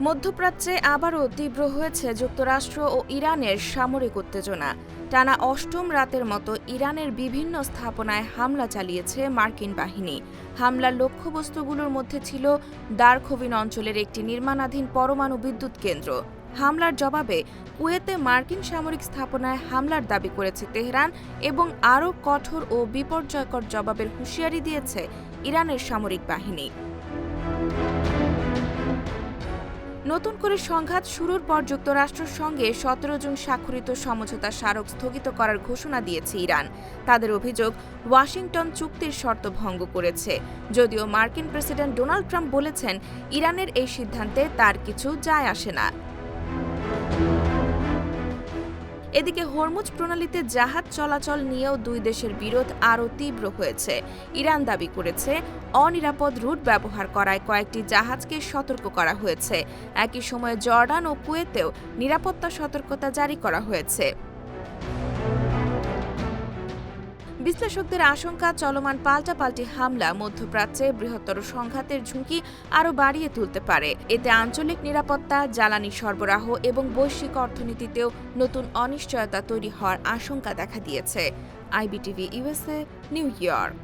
মধ্যপ্রাচ্যে আবারও তীব্র হয়েছে যুক্তরাষ্ট্র ও ইরানের সামরিক উত্তেজনা। টানা অষ্টম রাতের মতো ইরানের বিভিন্ন স্থাপনায় হামলা চালিয়েছে মার্কিন বাহিনী। হামলার লক্ষ্যবস্তুগুলোর মধ্যে ছিল দারখোভিন অঞ্চলের একটি নির্মাণাধীন পরমাণু বিদ্যুৎ কেন্দ্র। হামলার জবাবে কুয়েতে মার্কিন সামরিক স্থাপনায় হামলার দাবি করেছে তেহরান এবং আরও কঠোর ও বিপর্যয়কর জবাবের হুঁশিয়ারি দিয়েছে ইরানের সামরিক বাহিনী। নতুন করে সংঘাত শুরুর পর যুক্তরাষ্ট্রের সঙ্গে ১৭ জুন স্বাক্ষরিত সমঝোতা স্মারক স্থগিত করার ঘোষণা দিয়েছে ইরান। তাদের অভিযোগ, ওয়াশিংটন চুক্তির শর্ত ভঙ্গ করেছে। যদিও মার্কিন প্রেসিডেন্ট ডোনাল্ড ট্রাম্প বলেছেন, ইরানের এই সিদ্ধান্তে তার কিছু যায় আসে না। এদিকে হরমুজ প্রণালীতে জাহাজ চলাচল নিয়েও দুই দেশের বিরোধ আরও তীব্র হয়েছে। ইরান দাবি করেছে, অনিরাপদ রুট ব্যবহার করায় কয়েকটি জাহাজকে সতর্ক করা হয়েছে। একই সময়ে জর্ডান ও কুয়েতেও নিরাপত্তা সতর্কতা জারি করা হয়েছে। বিশ্লেষকদের আশঙ্কা, চলমান পাল্টাপাল্টি হামলা মধ্যপ্রাচ্যে বৃহত্তর সংঘাতের ঝুঁকি আরও বাড়িয়ে তুলতে পারে। এতে আঞ্চলিক নিরাপত্তা, জ্বালানি সরবরাহ এবং বৈশ্বিক অর্থনীতিতেও নতুন অনিশ্চয়তা তৈরি হওয়ার আশঙ্কা দেখা দিয়েছে। IBTV USA, new York.